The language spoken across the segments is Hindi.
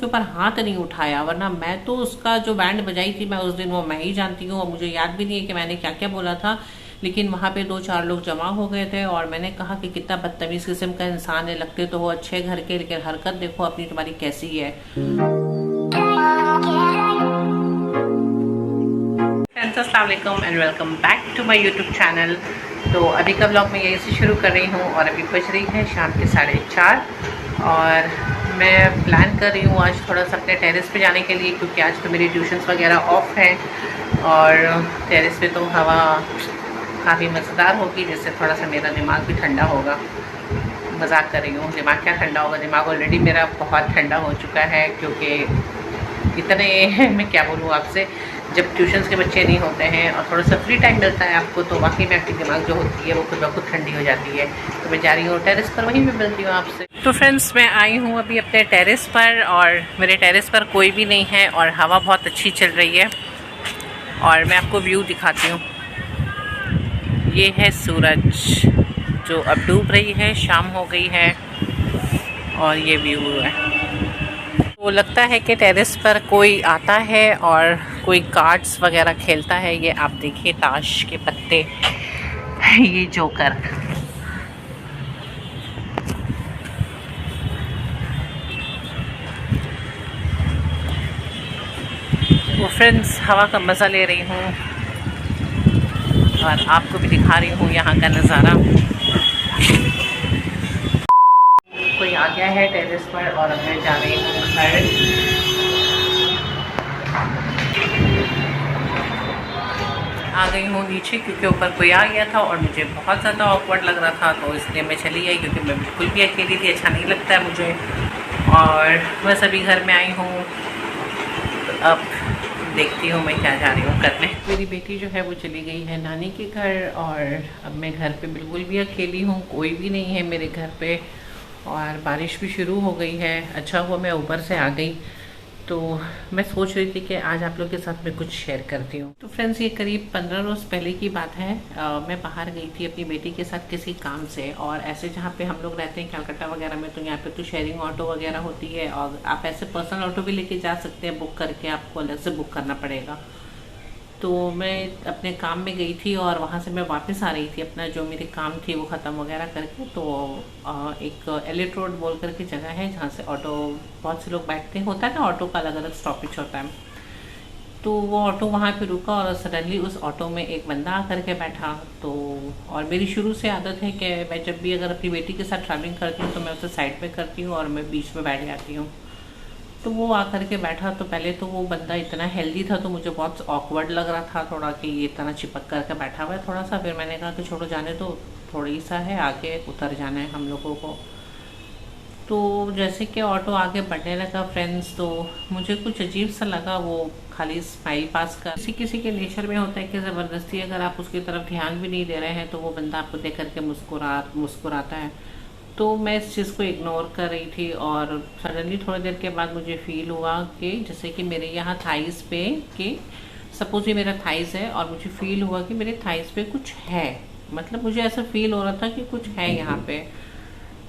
उसके ऊपर हाथ नहीं उठाया, वरना मैं तो उसका जो बैंड बजाई थी मैं उस दिन वो मैं ही जानती हूँ और मुझे याद भी नहीं है कि मैंने क्या क्या बोला था। लेकिन वहाँ पे 2-4 लोग जमा हो गए थे और मैंने कहा कि कितना बदतमीज किस्म का इंसान है, लगते तो वो अच्छे घर के लेकिन हरकत देखो अपनी तुम्हारी कैसी है। अस्सलाम वालेकुम and welcome back to my YouTube channel. तो अभी का ब्लॉग मैं यहीं से शुरू कर रही हूँ और अभी बज रही है शाम के 4:30 और मैं प्लान कर रही हूँ आज थोड़ा सा अपने टेरेस पे जाने के लिए, क्योंकि आज तो मेरी ट्यूशन्स वगैरह ऑफ है और टेरेस पे तो हवा काफ़ी मज़ेदार होगी, जिससे थोड़ा सा मेरा दिमाग भी ठंडा होगा। मजाक कर रही हूँ, दिमाग क्या ठंडा होगा, दिमाग ऑलरेडी मेरा बहुत ठंडा हो चुका है, क्योंकि इतने मैं क्या बोलूँ आपसे, जब ट्यूशन्स के बच्चे नहीं होते हैं और थोड़ा सा फ्री टाइम मिलता है आपको तो वाकई में आपकी दिमाग जो होती है वो खुद ब खुद ठंडी हो जाती है। तो मैं जा रही हूँ टेरेस पर, वहीं मैं मिलती हूँ आपसे। तो फ्रेंड्स, मैं आई हूँ अभी अपने टेरेस पर और मेरे टेरेस पर कोई भी नहीं है और हवा बहुत अच्छी चल रही है और मैं आपको व्यू दिखाती हूँ। ये है सूरज जो अब डूब रही है, शाम हो गई है और ये व्यू है। तो लगता है कि टेरेस पर कोई आता है और कोई कार्ड्स वगैरह खेलता है। ये आप देखिए ताश के पत्ते, ये जोकर। तो फ्रेंड्स, हवा का मज़ा ले रही हूँ और आपको भी दिखा रही हूँ यहाँ का नज़ारा। कोई आ गया है टेरेस पर और अब मैं जा रही हूँ घर। आ गई हूँ नीचे क्योंकि ऊपर कोई आ गया था और मुझे बहुत ज़्यादा ऑकवर्ड लग रहा था, तो इसलिए मैं चली आई, क्योंकि मैं बिल्कुल भी अकेली थी, अच्छा नहीं लगता है मुझे। और बस अभी घर में आई हूँ, तो अब देखती हूँ मैं क्या जा रही हूँ करने। मेरी बेटी जो है वो चली गई है नानी के घर और अब मैं घर पे बिल्कुल भी अकेली हूँ, कोई भी नहीं है मेरे घर पे और बारिश भी शुरू हो गई है। अच्छा हुआ मैं ऊपर से आ गई, तो मैं सोच रही थी कि आज आप लोग के साथ मैं कुछ शेयर करती हूँ। तो फ्रेंड्स, ये करीब 15 रोज़ पहले की बात है। मैं बाहर गई थी अपनी बेटी के साथ किसी काम से, और ऐसे जहाँ पे हम लोग रहते हैं कलकत्ता वगैरह में, तो यहाँ पे तो शेयरिंग ऑटो वगैरह होती है और आप ऐसे पर्सनल ऑटो भी लेके जा सकते हैं, बुक करके आपको अलग से बुक करना पड़ेगा। तो मैं अपने काम में गई थी और वहाँ से मैं वापस आ रही थी, अपना जो मेरे काम थी वो ख़त्म वगैरह करके। तो एक एलिट रोड बोल करके जगह है जहाँ से ऑटो बहुत से लोग बैठते हैं, होता है ना ऑटो का अलग अलग स्टॉपेज होता है। तो वो ऑटो वहाँ पे रुका और सडनली उस ऑटो में एक बंदा आकर के बैठा। तो और मेरी शुरू से आदत है कि मैं जब भी अगर अपनी बेटी के साथ ट्रैवलिंग करती हूँ तो मैं उसे साइड पे करती हूँ और मैं बीच में बैठ जाती हूँ। तो वो आकर के बैठा, तो पहले तो वो बंदा इतना हेल्दी था तो मुझे बहुत ऑकवर्ड लग रहा था थोड़ा, कि ये इतना चिपक करके बैठा हुआ है थोड़ा सा। फिर मैंने कहा कि छोड़ो जाने दो, थोड़ी सा है आगे उतर जाना है हम लोगों को। तो जैसे कि ऑटो आगे बढ़ने लगा फ्रेंड्स, तो मुझे कुछ अजीब सा लगा। वो खाली स्माइल पास कर, किसी किसी के नेचर में होता है कि ज़बरदस्ती अगर आप उसकी तरफ ध्यान भी नहीं दे रहे हैं तो वो बंदा आपको देख करके मुस्कुराता है। तो मैं इस चीज़ को इग्नोर कर रही थी और सडनली थोड़ी देर के बाद मुझे फील हुआ कि जैसे कि मेरे यहाँ थाइस पे, कि सपोज ये मेरा थाइस है और मुझे फील हुआ कि मेरे थाइस पे कुछ है, मतलब मुझे ऐसा फील हो रहा था कि कुछ है यहाँ पे।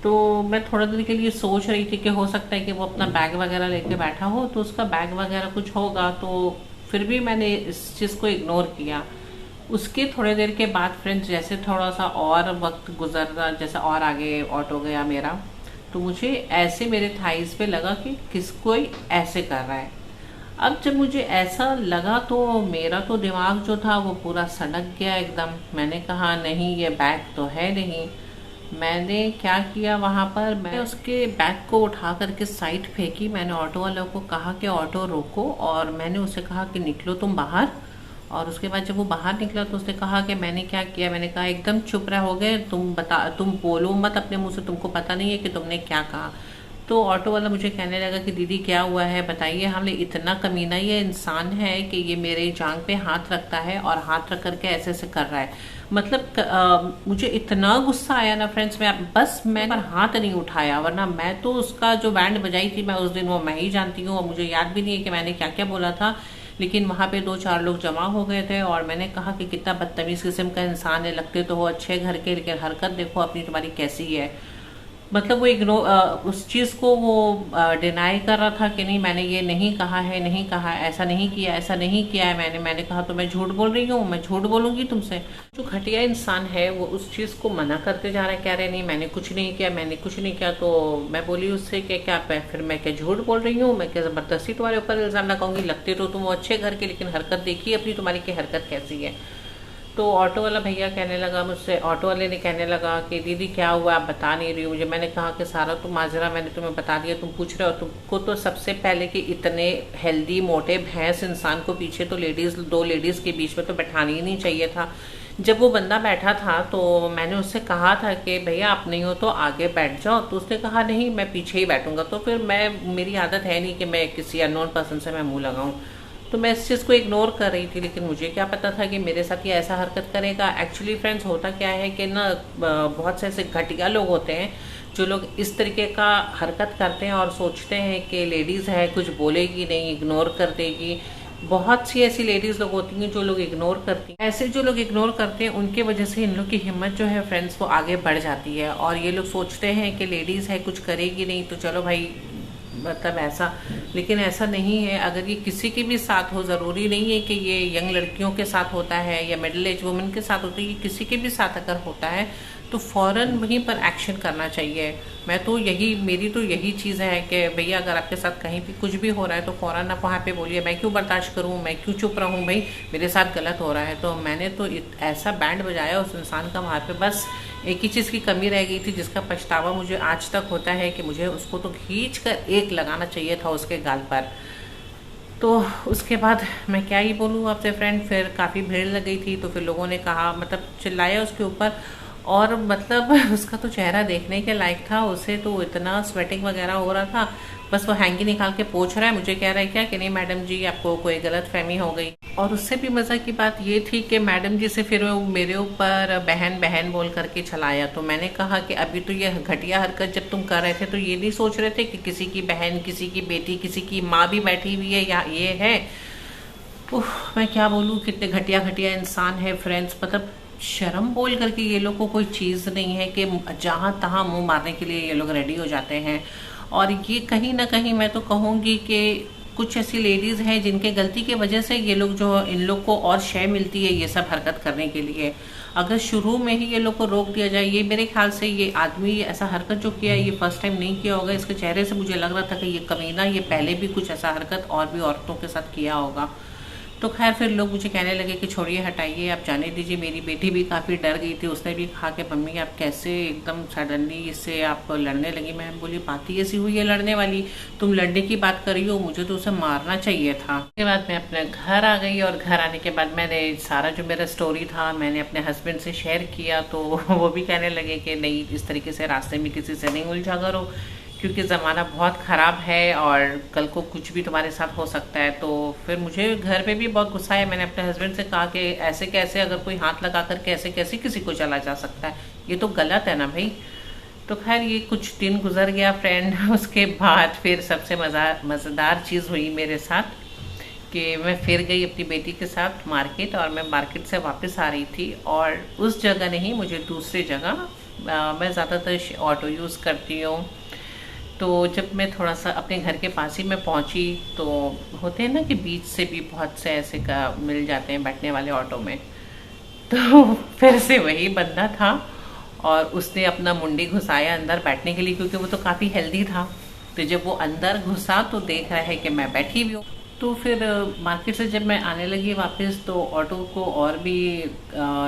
तो मैं थोड़ा देर के लिए सोच रही थी कि हो सकता है कि वो अपना बैग वगैरह लेके बैठा हो, तो उसका बैग वगैरह कुछ होगा। तो फिर भी मैंने इस चीज़ को इग्नोर किया। उसके थोड़ी देर के बाद फ्रेंड्स, जैसे थोड़ा सा और वक्त गुजरता, जैसे और आगे ऑटो गया मेरा, तो मुझे ऐसे मेरे थाइस पे लगा कि कोई ऐसे कर रहा है। अब जब मुझे ऐसा लगा तो मेरा तो दिमाग जो था वो पूरा सनक गया एकदम। मैंने कहा नहीं, ये बैग तो है नहीं। मैंने क्या किया, वहाँ पर मैं उसके बैग को उठा करके साइड फेंकी। मैंने ऑटो वालों को कहा कि ऑटो रोको, और मैंने उसे कहा कि निकलो तुम बाहर। और उसके बाद जब वो बाहर निकला तो उसने कहा कि मैंने क्या किया। मैंने कहा एकदम चुप रहोगे, तुम बोलो मत अपने मुंह से, तुमको पता नहीं है कि तुमने क्या कहा। तो ऑटो वाला मुझे कहने लगा कि दीदी क्या हुआ है बताइए। हमने इतना कमीना ये इंसान है कि ये मेरे जांग पे हाथ रखता है और हाथ रख करके ऐसे ऐसे कर रहा है। मतलब मुझे इतना गुस्सा आया ना फ्रेंड्स, मैंने हाथ नहीं उठाया, वरना मैं तो उसका जो बैंड बजाई थी मैं उस दिन वो मैं ही जानती हूँ और मुझे याद भी नहीं है कि मैंने क्या क्या बोला था। लेकिन वहाँ पे 2-4 लोग जमा हो गए थे और मैंने कहा कि कितना बदतमीज किस्म का इंसान है, लगते तो वो अच्छे घर के लेकिन हरकत देखो अपनी तुम्हारी कैसी है। मतलब वो इग्नोर उस चीज़ को वो डिनाई कर रहा था कि नहीं मैंने ये नहीं कहा है, नहीं कहा, ऐसा नहीं किया, ऐसा नहीं किया है मैंने कहा तो मैं झूठ बोल रही हूँ, मैं झूठ बोलूंगी तुमसे। जो घटिया इंसान है वो उस चीज़ को मना करते जा रहा है, कह रहे नहीं मैंने कुछ नहीं किया, मैंने कुछ नहीं किया। तो मैं बोली उससे कि क्या फिर मैं क्या झूठ बोल रही हूँ, मैं क्या ज़बरदस्ती तुम्हारे ऊपर इल्ज़ाम लगाऊंगी, लगते तो तुम अच्छे घर के लेकिन हरकत देखी अपनी तुम्हारी की हरकत कैसी है। तो ऑटो वाला भैया कहने लगा मुझसे, ऑटो वाले ने कहने लगा कि दीदी क्या हुआ, आप बता नहीं रही हो मुझे। मैंने कहा कि सारा तो माजरा मैंने तुम्हें बता दिया, तुम पूछ रहे हो। तुमको तो सबसे पहले कि इतने हेल्दी मोटे भैंस इंसान को पीछे तो दो लेडीज के बीच में तो बैठाना ही नहीं चाहिए था। जब वो बंदा बैठा था तो मैंने उससे कहा था कि भैया आप नहीं हो तो आगे बैठ जाओ, तो उसने कहा नहीं मैं पीछे ही बैठूंगा। तो फिर मेरी आदत है नहीं कि मैं किसी अननोन पर्सन से मैं मुंह लगाऊं, तो मैं इस चीज़ को इग्नोर कर रही थी। लेकिन मुझे क्या पता था कि मेरे साथ ये ऐसा हरकत करेगा। एक्चुअली फ्रेंड्स होता क्या है कि ना बहुत से ऐसे घटिया लोग होते हैं जो लोग इस तरीके का हरकत करते हैं और सोचते हैं कि लेडीज़ है कुछ बोलेगी नहीं, इग्नोर कर देगी। बहुत सी ऐसी लेडीज़ लोग होती हैं जो लोग इग्नोर करती हैं। ऐसे जो लोग इग्नोर करते हैं उनके वजह से इन लोग की हिम्मत जो है फ्रेंड्स वो आगे बढ़ जाती है, और ये लोग सोचते हैं कि लेडीज़ है कुछ करेगी नहीं तो चलो भाई मतलब ऐसा। लेकिन ऐसा नहीं है। अगर ये किसी के भी साथ हो, ज़रूरी नहीं है कि ये यंग लड़कियों के साथ होता है या मिडिल एज वुमेन के साथ होता है, ये किसी के भी साथ अगर होता है तो फ़ौरन वहीं पर एक्शन करना चाहिए। मेरी तो यही चीज़ है कि भैया अगर आपके साथ कहीं भी कुछ भी हो रहा है तो फ़ौरन आप वहाँ पे बोलिए, मैं क्यों बर्दाश्त करूँ, मैं क्यों चुप रहूँ, भाई मेरे साथ गलत हो रहा है। तो मैंने तो ऐसा बैंड बजाया उस इंसान का वहाँ पे, बस एक ही चीज़ की कमी रह गई थी जिसका पछतावा मुझे आज तक होता है कि मुझे उसको तो खींच कर एक लगाना चाहिए था उसके गाल पर। तो उसके बाद मैं क्या ही बोलूँ आपसे फ्रेंड, फिर काफ़ी भीड़ लग गई थी तो फिर लोगों ने कहा मतलब चिल्लाया उसके ऊपर, और मतलब उसका तो चेहरा देखने के लायक था। उसे तो इतना स्वेटिंग वगैरह हो रहा था, बस वो हैंकी निकाल के पोंछ रहा है, मुझे कह रहा है क्या कि नहीं मैडम जी आपको कोई गलत फहमी हो गई। और उससे भी मज़ा की बात ये थी कि मैडम जी से फिर वो मेरे ऊपर बहन बहन बोल करके चलाया। तो मैंने कहा कि अभी तो ये घटिया हरकत जब तुम कर रहे थे तो ये नहीं सोच रहे थे कि किसी की बहन, किसी की बेटी, किसी की माँ भी बैठी हुई है या ये है। मैं क्या बोलूँ, कितने घटिया घटिया इंसान है फ्रेंड्स। मतलब शर्म बोल करके ये लोग को कोई चीज़ नहीं है कि जहाँ तहाँ मुंह मारने के लिए ये लोग रेडी हो जाते हैं। और ये कहीं ना कहीं मैं तो कहूँगी कि कुछ ऐसी लेडीज़ हैं जिनके गलती की वजह से ये लोग जो इन लोग को और शय मिलती है ये सब हरकत करने के लिए। अगर शुरू में ही ये लोग को रोक दिया जाए, ये मेरे ख्याल से ये आदमी ऐसा हरकत जो किया है ये फर्स्ट टाइम नहीं किया होगा। इसके चेहरे से मुझे लग रहा था कि ये कमीना ये पहले भी कुछ ऐसा हरकत और भी औरतों के साथ किया होगा। तो खैर फिर लोग मुझे कहने लगे कि छोड़िए हटाइए, आप जाने दीजिए। मेरी बेटी भी काफ़ी डर गई थी, उसने भी कहा कि मम्मी आप कैसे एकदम सडनली इससे आप लड़ने लगी। मैं बोली बात ही ऐसी हुई है लड़ने वाली, तुम लड़ने की बात कर रही हो, मुझे तो उसे मारना चाहिए था। उसके बाद मैं अपने घर आ गई, और घर आने के बाद मैंने सारा जो मेरा स्टोरी था मैंने अपने हस्बैंड से शेयर किया। तो वो भी कहने लगे कि नहीं इस तरीके से रास्ते में किसी से नहीं उलझा करो, क्योंकि ज़माना बहुत ख़राब है और कल को कुछ भी तुम्हारे साथ हो सकता है। तो फिर मुझे घर पे भी बहुत गुस्सा है। मैंने अपने हस्बैंड से कहा कि ऐसे कैसे अगर कोई हाथ लगा कर कैसे कैसे किसी को चला जा सकता है, ये तो गलत है ना भाई। तो खैर ये कुछ दिन गुजर गया फ्रेंड। उसके बाद फिर सबसे मज़ेदार चीज़ हुई मेरे साथ कि मैं फिर गई अपनी बेटी के साथ मार्केट, और मैं मार्केट से वापस आ रही थी। और उस जगह नहीं, मुझे दूसरी जगह, मैं ज़्यादातर ऑटो यूज़ करती हूँ। तो जब मैं थोड़ा सा अपने घर के पास ही मैं पहुंची तो होते हैं ना कि बीच से भी बहुत से ऐसे का मिल जाते हैं बैठने वाले ऑटो में। तो फिर से वही बंदा था और उसने अपना मुंडी घुसाया अंदर बैठने के लिए, क्योंकि वो तो काफ़ी हेल्दी था। तो जब वो अंदर घुसा तो देख रहा है कि मैं बैठी भी हूँ। तो फिर मार्केट से जब मैं आने लगी वापस तो ऑटो को और भी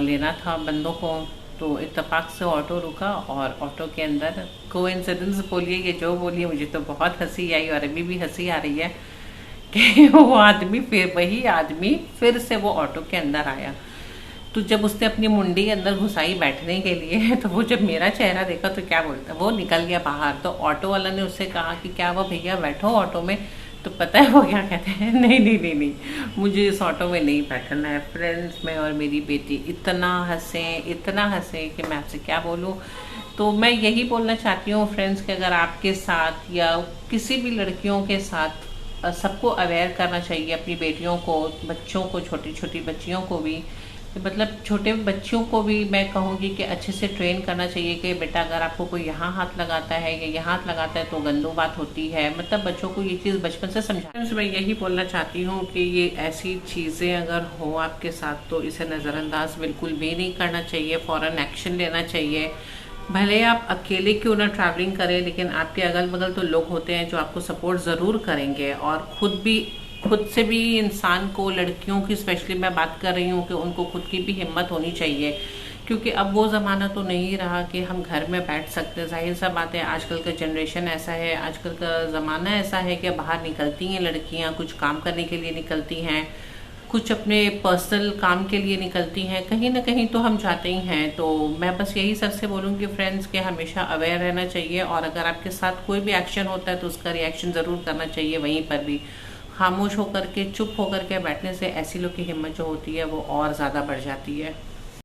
लेना था बंदों को। तो इत्तेफाक से ऑटो रुका और ऑटो के अंदर कोइंसिडेंस बोलिए ये जो बोलिए, मुझे तो बहुत हंसी आई और अभी भी हंसी आ रही है कि वही आदमी फिर से वो ऑटो के अंदर आया। तो जब उसने अपनी मुंडी अंदर घुसाई बैठने के लिए, तो वो जब मेरा चेहरा देखा तो क्या बोलता, वो निकल गया बाहर। तो ऑटो वाला ने उससे कहा कि क्या वो भैया बैठो ऑटो में। तो पता है वो क्या कहते हैं, नहीं नहीं नहीं नहीं, मुझे इस ऑटो में नहीं बैठना है। फ्रेंड्स मैं और मेरी बेटी इतना हंसे कि मैं आपसे क्या बोलूँ। तो मैं यही बोलना चाहती हूँ फ्रेंड्स कि अगर आपके साथ या किसी भी लड़कियों के साथ, सबको अवेयर करना चाहिए, अपनी बेटियों को, बच्चों को, छोटी छोटी बच्चियों को भी, मतलब छोटे बच्चों को भी मैं कहूँगी कि अच्छे से ट्रेन करना चाहिए कि बेटा अगर आपको कोई यहाँ हाथ लगाता है या यहाँ हाथ लगाता है तो गंदू बात होती है। मतलब बच्चों को ये चीज़ बचपन से समझाना। मैं यही बोलना चाहती हूँ कि ये ऐसी चीज़ें अगर हो आपके साथ तो इसे नज़रअंदाज बिल्कुल भी नहीं करना चाहिए, फ़ौरन एक्शन लेना चाहिए। भले आप अकेले क्यों ना ट्रैवलिंग करें, लेकिन आपके अगल बगल तो लोग होते हैं जो आपको सपोर्ट ज़रूर करेंगे। और खुद से भी इंसान को, लड़कियों की स्पेशली मैं बात कर रही हूँ, कि उनको खुद की भी हिम्मत होनी चाहिए, क्योंकि अब वो ज़माना तो नहीं रहा कि हम घर में बैठ सकते। जाहिर सा बात है, आजकल का जनरेशन ऐसा है, आजकल का ज़माना ऐसा है कि बाहर निकलती हैं लड़कियाँ, कुछ काम करने के लिए निकलती हैं, कुछ अपने पर्सनल काम के लिए निकलती हैं, कहीं ना कहीं तो हम जाते ही हैं। तो मैं बस यही सबसे बोलूँगी फ्रेंड्स कि हमेशा अवेयर रहना चाहिए, और अगर आपके साथ कोई भी एक्शन होता है तो उसका रिएक्शन ज़रूर करना चाहिए। वहीं पर भी खामोश होकर के, चुप होकर के बैठने से ऐसी लोग की हिम्मत जो होती है वो और ज़्यादा बढ़ जाती है।